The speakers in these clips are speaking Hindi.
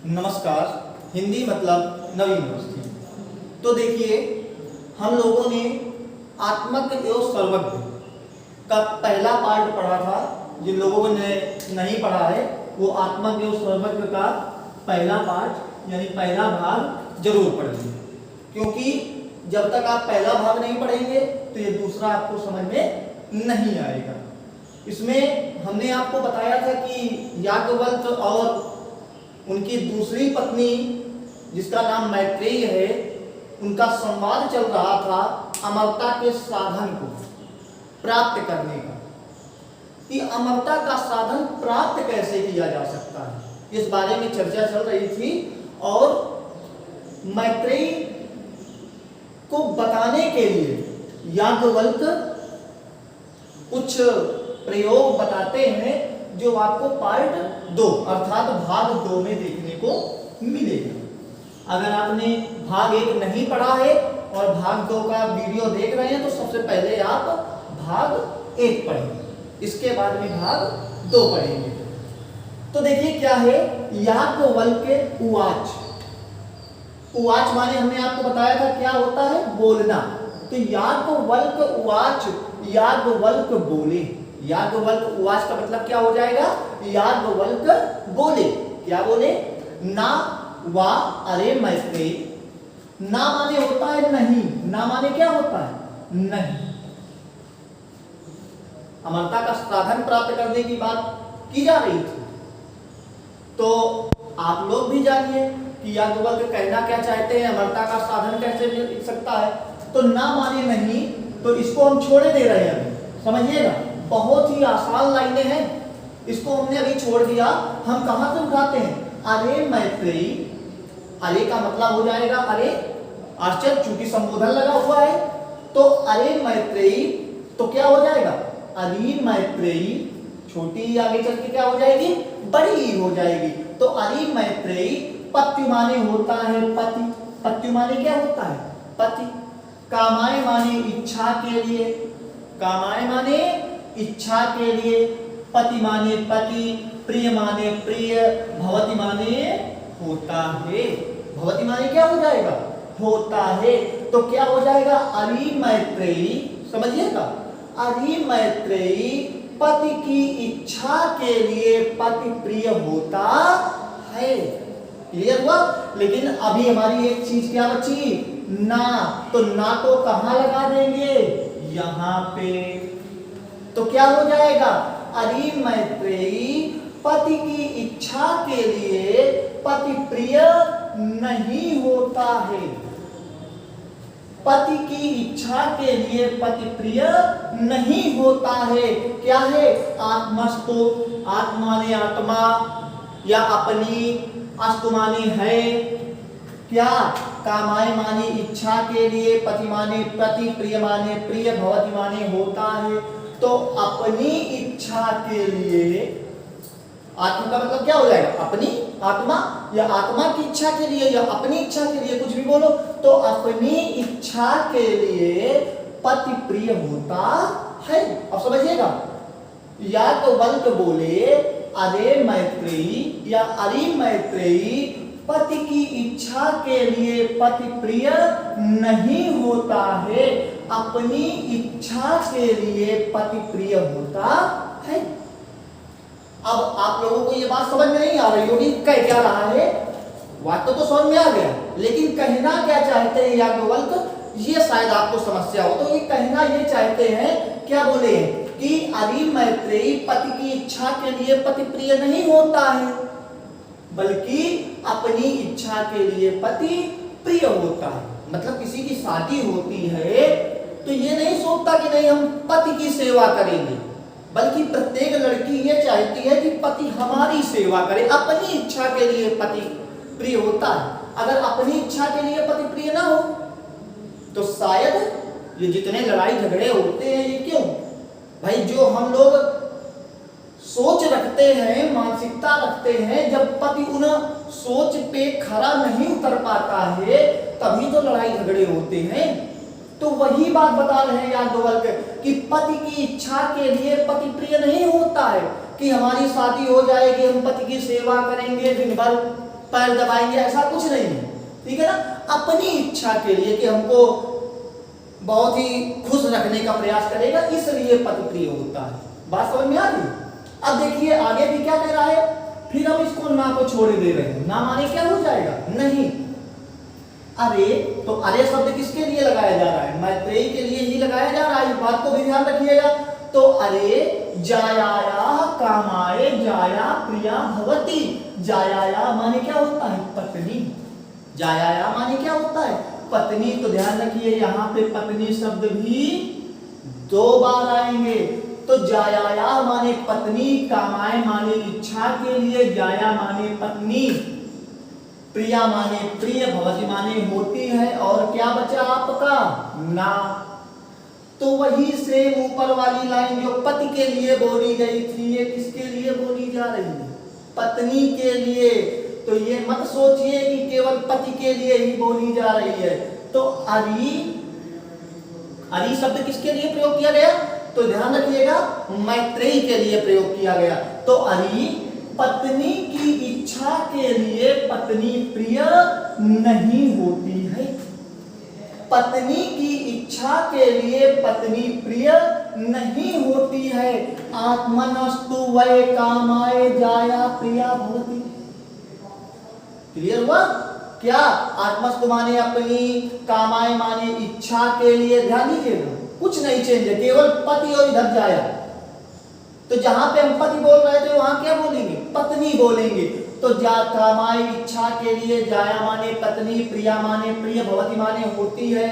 नमस्कार। हिंदी मतलब नवीन अवस्थी। तो देखिए, हम लोगों ने आत्मज्ञ एवं सर्वज्ञ का पहला पार्ट पढ़ा था। जिन लोगों ने नहीं पढ़ा है वो आत्मज्ञ एवं सर्वज्ञ का पहला पार्ट यानी पहला भाग जरूर पढ़ लीजिए, क्योंकि जब तक आप पहला भाग नहीं पढ़ेंगे तो ये दूसरा आपको समझ में नहीं आएगा। इसमें हमने आपको बताया था कि याज्ञवल्क्य और उनकी दूसरी पत्नी जिसका नाम मैत्रेयी है, उनका संवाद चल रहा था अमरता के साधन को प्राप्त करने का, कि अमरता का साधन प्राप्त कैसे किया जा सकता है, इस बारे में चर्चा चल रही थी। और मैत्रेयी को बताने के लिए याज्ञवल्क्य कुछ प्रयोग बताते हैं जो आपको पार्ट 2 अर्थात भाग 2 में देखने को मिलेगा। अगर आपने भाग 1 नहीं पढ़ा है और भाग 2 का वीडियो देख रहे हैं तो सबसे पहले आप भाग 1 पढ़ेंगे, इसके बाद में भाग 2 पढ़ेंगे। तो देखिए क्या है, याज्ञवल्क्य उवाच। उवाच माने हमने आपको बताया था क्या होता है, बोलना। तो याज्ञवल्क्य उवाच, याज्ञवल्क्य बोले। याज्ञवल्क्य उवाच का मतलब क्या हो जाएगा, याज्ञवल्क्य बोले। क्या बोले, ना वा अरे मैत्रेयी। ना माने होता है नहीं, ना माने क्या होता है, नहीं। अमरता का साधन प्राप्त करने की बात की जा रही थी, तो आप लोग भी जानिए कि याज्ञवल्क्य कहना क्या चाहते हैं, अमरता का साधन कैसे मिल सकता है। तो ना माने नहीं, तो इसको हम छोड़े दे रहे हैं अभी, समझिएगा। बहुत ही आसान लाइनें हैं, इसको हमने अभी छोड़ दिया। हम कहां से उठाते हैं, अरे मैत्रेयी। अरे का मतलब हो जाएगा अरे, आश्चर्य, चूंकि संबोधन लगा हुआ है तो अरे मैत्रेयी तो क्या हो जाएगा, अरे मैत्रेयी। छोटी आगे चल के क्या हो जाएगी, बड़ी हो जाएगी। तो अरे मैत्रेयी। पत्यु माने होता है पति। पत्यु माने क्या होता है, पति। कामाय माने इच्छा के लिए। कामाय माने इच्छा के लिए। पति माने पति। प्रिय माने प्रिय। भवति माने होता है। भवति माने क्या हो जाएगा, होता है। तो क्या हो जाएगा, अरे मैत्रेयी। समझिएगा, अरे मैत्रेयी पति की इच्छा के लिए पति प्रिय होता है। क्लियर हुआ। लेकिन अभी हमारी एक चीज क्या बची, ना। तो ना को कहां लगा देंगे, यहां पे। तो क्या हो जाएगा, अरे मैत्रेयी पति की इच्छा के लिए पति प्रिय नहीं होता है। पति की इच्छा के लिए पति प्रिय नहीं होता है। क्या है, आत्मस्तु। आत्मा ने आत्मा या अपनी, अस्तु माने है। क्या, कामाय माने इच्छा के लिए, पति माने पति, प्रिय माने प्रिय, भवति माने होता है। तो अपनी इच्छा के लिए, आत्मा का मतलब क्या हो जाएगा, अपनी आत्मा, या आत्मा की इच्छा के लिए या अपनी इच्छा के लिए, कुछ भी बोलो। तो अपनी इच्छा के लिए पति प्रिय होता है। अब समझिएगा, याज्ञवल्क्य बोले अरे मैत्रेयी या अरे मैत्रेयी पति की इच्छा के लिए पति प्रिय नहीं होता है, अपनी इच्छा के लिए पति प्रिय होता है। अब आप लोगों को ये बात समझ में नहीं आ रही होगी, कह क्या रहा है, वाक्य तो समझ में आ गया, लेकिन कहना क्या चाहते हैं याज्ञवल्क्य, ये शायद आपको समस्या हो। तो ये कहना ये चाहते हैं, क्या बोले कि अरे मैत्रेयी पति की इच्छा के लिए पति प्रिय नहीं होता है, बल्कि अपनी इच्छा के लिए पति प्रिय होता है। मतलब किसी की शादी होती है तो ये नहीं सोचता कि नहीं हम पति की सेवा करेंगे, बल्कि प्रत्येक लड़की ये चाहती है कि पति हमारी सेवा करे। अपनी इच्छा के लिए पति प्रिय होता है। अगर अपनी इच्छा के लिए पति प्रिय ना हो तो शायद ये जितने लड़ाई झगड़े होते हैं, ये क्यों भाई, जो हम लोग सोच रखते हैं, मानसिकता रखते हैं, जब पति उन सोच पे खरा नहीं उतर पाता है तभी तो लड़ाई झगड़े होते हैं। तो वही बात बता रहे हैं याज्ञवल्क्य कि पति की इच्छा के लिए पति प्रिय नहीं होता है, कि हमारी शादी हो जाएगी, हम पति की सेवा करेंगे दिन भर, पैर दबाएंगे, ऐसा कुछ नहीं है, ठीक है ना। अपनी इच्छा के लिए कि हमको बहुत ही खुश रखने का प्रयास करेगा, इसलिए पति प्रिय होता है। बात समझ में आ गई। अब देखिए आगे भी क्या कह रहा है, फिर हम इसको ना को छोड़ दे रहे हैं, ना माने क्या हो जाएगा, नहीं। अरे तो अरे शब्द किसके लिए लगाया जा रहा है, मैत्रेयी के लिए ही लगाया जा रहा है, इस बात को भी ध्यान रखिएगा। तो अरे जायाया कामाय जाया प्रिया भवती, जायाया माने क्या होता है, पत्नी। जायाया माने क्या होता है, पत्नी। तो ध्यान रखिए यहाँ पे पत्नी शब्द भी 2 बार आएंगे। तो जायाया माने पत्नी, कामाय माने इच्छा के लिए, जाया माने पत्नी, प्रिया माने प्रिय, भवती माने होती है, और क्या बचा आपका, ना। तो वही से ऊपर वाली लाइन जो पति के लिए बोली गई थी, ये किसके लिए बोली जा रही है, पत्नी के लिए। तो ये मत सोचिए कि केवल पति के लिए ही बोली जा रही है। तो अरी, अरी शब्द किसके लिए प्रयोग किया गया, तो ध्यान रखिएगा मैत्रेयी के लिए प्रयोग किया गया। तो अरी पत्नी की इच्छा के लिए पत्नी प्रिय नहीं होती है, पत्नी की इच्छा के लिए पत्नी प्रिय नहीं होती है। आत्मनस्तु वै कामाय जाया प्रिया भवति। क्लियर हुआ क्या, आत्मस्तु माने अपनी, कामाय माने इच्छा के लिए। ध्यान दीजिएगा कुछ नहीं चेंज है, केवल पति और इधर जाया। तो जहां पे हम पति बोल रहे थे वहां क्या बोलेंगे, पत्नी बोलेंगे। तो जा कामाय इच्छा के लिए, जाया माने पत्नी, प्रिया माने प्रिय, भवती माने होती है।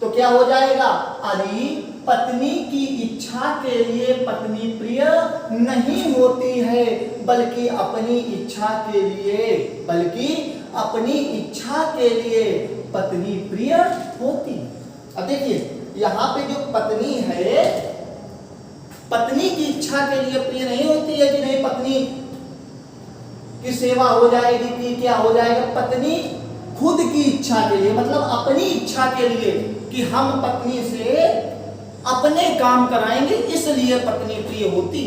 तो क्या हो जाएगा, अरे पत्नी की इच्छा के लिए पत्नी प्रिय नहीं होती है, बल्कि अपनी इच्छा के लिए, बल्कि अपनी इच्छा के लिए पत्नी प्रिय होती। अब देखिए यहाँ पे जो पत्नी है, पत्नी की इच्छा के लिए प्रिय नहीं होती है कि नहीं पत्नी की सेवा हो जाएगी कि क्या हो जाएगा, पत्नी खुद की इच्छा के लिए, मतलब अपनी इच्छा के लिए कि हम पत्नी से अपने काम कराएंगे, इसलिए पत्नी प्रिय होती,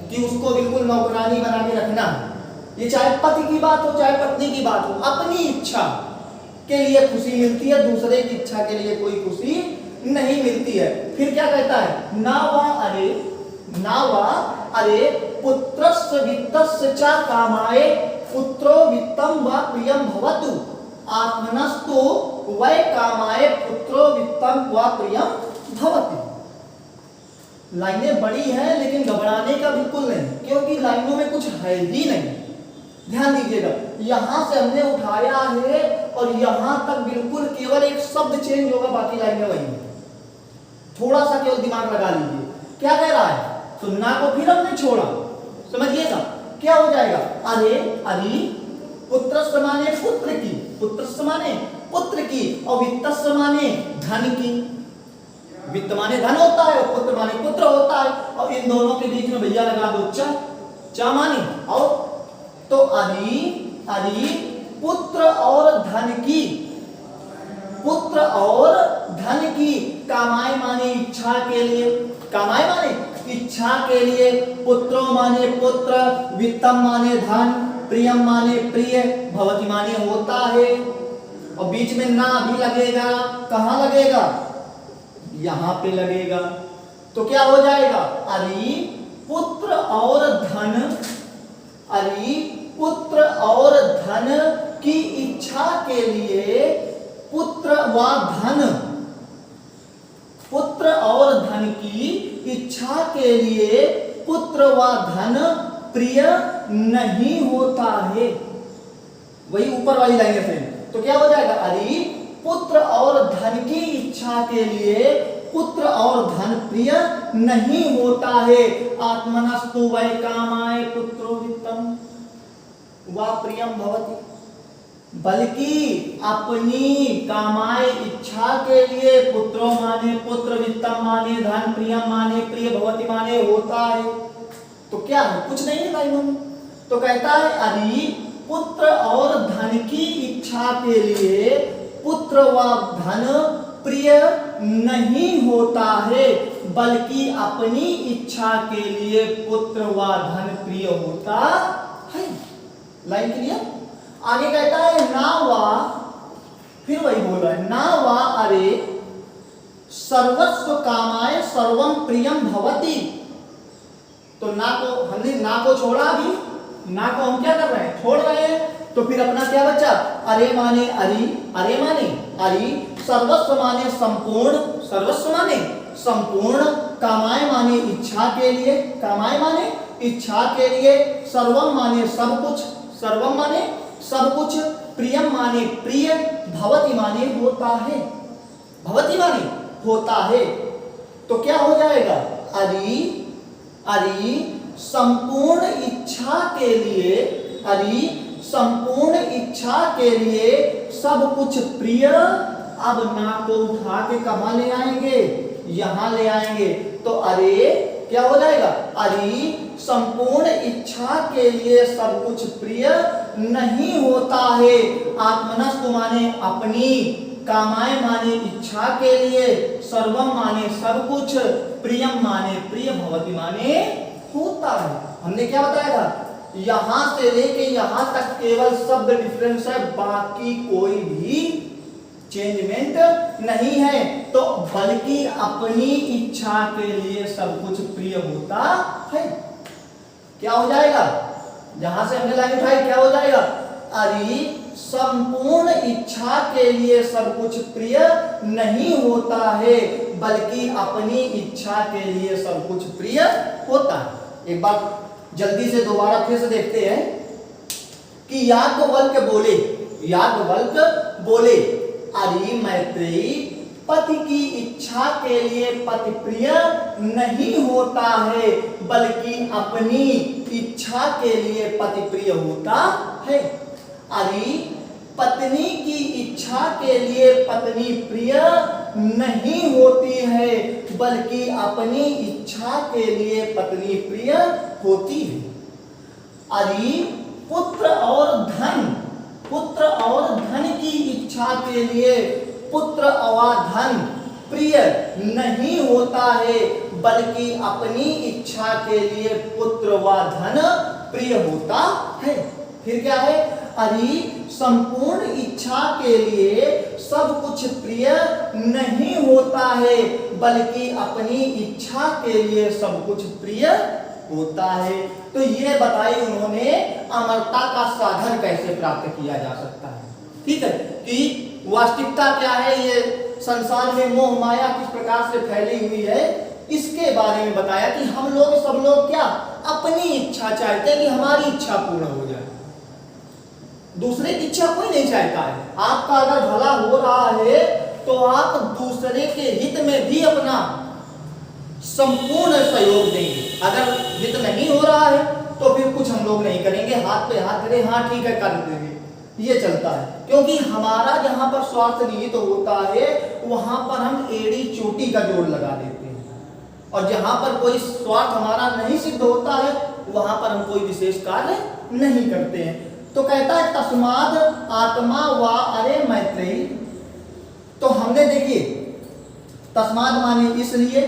कि उसको बिल्कुल नौकरानी बना के रखना। ये चाहे पति की बात हो चाहे पत्नी की बात हो, अपनी इच्छा के लिए खुशी मिलती है, दूसरे की इच्छा के लिए कोई खुशी नहीं मिलती है। फिर क्या कहता है, ना वा अरे पुत्रस्य वित्तस्य च कामाय पुत्रो वित्तम व प्रियम भवतु, आत्मनस्तु वै कामाय पुत्रो वित्तम व प्रियम भवति। लाइनें बड़ी हैं लेकिन घबराने का बिल्कुल नहीं, क्योंकि लाइनों में कुछ है ही नहीं। ध्यान दीजिएगा, यहां से हमने उठाया है और यहां तक बिल्कुल केवल एक शब्द चेंज होगा, बाकी लाइनें वही हैं। थोड़ा सा केवल दिमाग लगा लीजिए, क्या कह रहा है, तो ना को फिर हमने छोड़ा, समझिएगा क्या हो जाएगा, अरे पुत्र माने पुत्र की, पुत्र माने पुत्र की, और वित्त माने धन की। वित्त माने धन होता है और पुत्र माने पुत्र होता है, और इन दोनों के बीच में भैया लगा दो चा माने। और तो अरे पुत्र और धन की, पुत्र और धन की, कामाय माने इच्छा के लिए, कामाय माने इच्छा के लिए, पुत्रो माने पुत्र, वित्तम माने धन, प्रियम माने प्रिय, भवति माने होता है। और बीच में ना भी लगेगा, कहां लगेगा, यहां पे लगेगा। तो क्या हो जाएगा, अरे पुत्र और धन, अरे पुत्र और धन की इच्छा के लिए पुत्र व धन, पुत्र और धन की इच्छा के लिए पुत्र व धन प्रिय नहीं होता है। वही ऊपर वाली लाइन है। तो क्या हो जाएगा, अरे पुत्र और धन की इच्छा के लिए पुत्र और धन प्रिय नहीं होता है। आत्मनस्तु वै कामाय पुत्रो वित्तम वा प्रियम भवति, बल्कि अपनी कामाय इच्छा के लिए पुत्रो माने पुत्र, वित्तम माने धन, प्रियम माने प्रिय, भवति माने होता है। तो क्या है, कुछ नहीं है लाइनों में। तो कहता है अरे पुत्र और धन की इच्छा के लिए पुत्र व धन प्रिय नहीं होता है, बल्कि अपनी इच्छा के लिए पुत्र व धन प्रिय होता है। Line clear. आगे कहता है ना वा, फिर वही बोल रहा है, ना वा अरे सर्वस्व कामाय सर्वम प्रियम भवति। तो ना को हमने ना को छोड़ा, अभी ना को हम क्या कर रहे हैं, छोड़ रहे हैं। तो फिर अपना क्या बचा, अरे माने अरि, अरे माने अरि, सर्वस्व माने संपूर्ण, सर्वस्व माने संपूर्ण, कामाय माने इच्छा के लिए, कामाय माने इच्छा के लिए, सर्वम माने सब कुछ, सर्वम माने सब कुछ, प्रियम माने प्रिय, भवति माने होता है, भवति माने होता है। तो क्या हो जाएगा, अरि, अरि संपूर्ण इच्छा के लिए, अरि संपूर्ण इच्छा के लिए सब कुछ प्रिय। अब ना को उठा के कहां ले आएंगे, यहां ले आएंगे। तो अरे क्या हो जाएगा, अरि संपूर्ण इच्छा के लिए सब कुछ प्रिय नहीं होता है। आत्मनस्तु माने अपनी, कामाय माने इच्छा के लिए, सर्वम माने सब कुछ, प्रियम माने प्रिय, भवति माने होता है। हमने क्या बताया था, यहां से लेके यहां तक केवल शब्द डिफरेंस है, बाकी कोई भी चेंजमेंट नहीं है। तो बल्कि अपनी इच्छा के लिए सब कुछ प्रिय होता है। क्या हो जाएगा, जहां से हमने लाइन उठाई क्या हो जाएगा, अरे संपूर्ण इच्छा के लिए सब कुछ प्रिय नहीं होता है, बल्कि अपनी इच्छा के लिए सब कुछ प्रिय होता है। एक बार जल्दी से दोबारा फिर से देखते हैं कि याज्ञवल्क्य बोले, याज्ञवल्क्य बोले, अरे मैत्रेयी पति की इच्छा के लिए पति प्रिय नहीं होता है, बल्कि अपनी इच्छा के लिए पति प्रिय होता है। अरे पत्नी की इच्छा के लिए पत्नी प्रिय नहीं होती है, बल्कि अपनी इच्छा के लिए पत्नी प्रिय होती है। अरे पुत्र और धन, पुत्र और धन की इच्छा के लिए पुत्र और धन प्रिय नहीं होता है, बल्कि अपनी इच्छा के लिए पुत्र व धन प्रिय होता है। फिर क्या है, अरे संपूर्ण इच्छा के लिए सब कुछ प्रिय नहीं होता है, बल्कि अपनी इच्छा के लिए सब कुछ प्रिय होता है। तो ये बताई उन्होंने अमरता का साधन कैसे प्राप्त किया जा सकता है। ठीक है, कि वास्तविकता क्या है, ये संसार में मोह माया किस प्रकार से फैली हुई है, इसके बारे में बताया कि हम लोग सब लोग क्या अपनी इच्छा चाहते हैं कि हमारी इच्छा पूर्ण हो जाए, दूसरे की इच्छा कोई नहीं चाहता है। आपका अगर भला हो रहा है तो आप दूसरे के हित में भी अपना संपूर्ण सहयोग देंगे। अगर हित नहीं हो रहा है तो फिर कुछ हम लोग नहीं करेंगे, हाथ पे हाथ धरे, हाँ ठीक है कर देंगे, ये चलता है। क्योंकि हमारा जहां पर स्वार्थ निहित तो होता है वहां पर हम एड़ी चोटी का जोड़ लगा देते हैं, और जहां पर कोई स्वार्थ हमारा नहीं सिद्ध होता है वहां पर हम कोई विशेष कार्य नहीं करते हैं। तो कहता है तस्माद आत्मा वा अरे मैत्रेयी। तो हमने देखिए तस्माद माने इसलिए,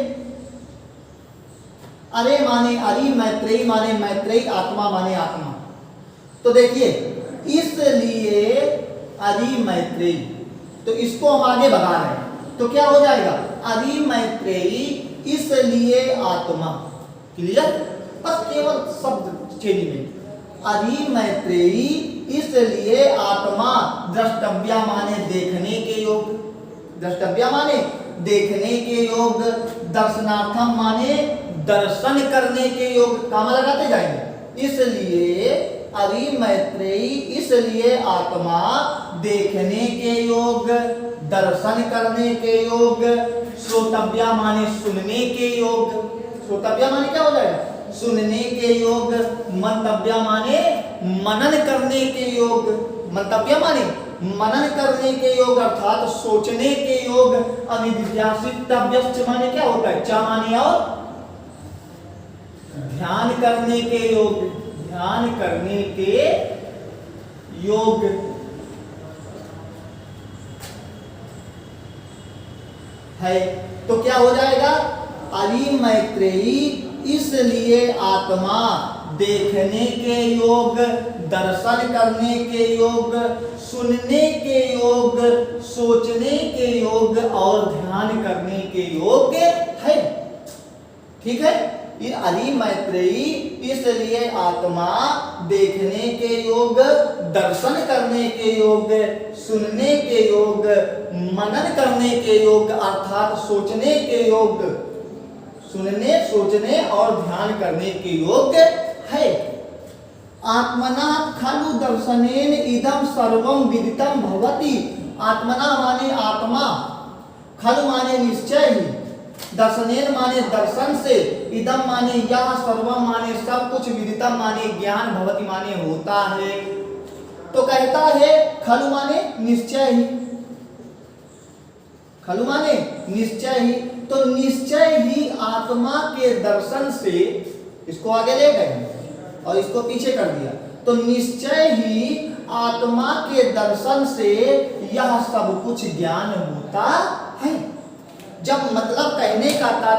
अरे माने अरि, मैत्रेयी माने मैत्रेयी, आत्मा माने आत्मा। तो देखिए इसलिए अरि मैत्रेयी, तो इसको हम आगे बढ़ा रहे हैं तो क्या हो जाएगा, अरि मैत्रेयी इसलिए आत्मा। क्लियर, बस केवल शब्द चेंज में, अरि मैत्रेयी इसलिए आत्मा द्रष्टव्या माने देखने के योग्य, द्रष्टव्या माने देखने के योग्य, दर्शनार्थम माने दर्शन करने के योग्य, काम लगाते जाएंगे। इसलिए अरि मैत्रेयी इसलिए आत्मा देखने के योग्य, दर्शन करने के योग्य, श्रोतव्या माने सुनने के योग्य, श्रोतव्या माने क्या हो जाएगा, सुनने के योग्य, मंतव्या माने मनन करने के योग्य, मंतव्य माने मनन करने के योग्य अर्थात सोचने के योग्य, अनिध्यासितव्यश्च माने क्या होता है, चा माने और ध्यान करने के योग्य, ध्यान करने के योग्य है। तो क्या हो जाएगा, अरि मैत्रेयी इसलिए आत्मा देखने के योग, दर्शन करने के योग, सुनने के योग, सोचने के योग और ध्यान करने के योग है। ठीक है, ये अली मैत्रेयी इसलिए आत्मा देखने के योग, दर्शन करने के योग, सुनने के योग, मनन करने के योग अर्थात सोचने के योग, सुनने, सोचने और ध्यान करने के योग है। आत्मना खलु दर्शनेन इदम सर्वम विदितम भवति। आत्मना माने आत्मा, खलु माने निश्चय ही, दर्शनेन माने दर्शन से, इदम माने यह, सर्वम माने सब कुछ, विदितम माने ज्ञान, भवति माने होता है। तो कहता है खलु माने निश्चय ही, खलु माने निश्चय ही। तो निश्चय ही आत्मा के दर्शन से, इसको आगे ले गए और इसको पीछे कर दिया, तो निश्चय ही आत्मा के दर्शन से यह सब कुछ ज्ञान होता है। जब मतलब कहने का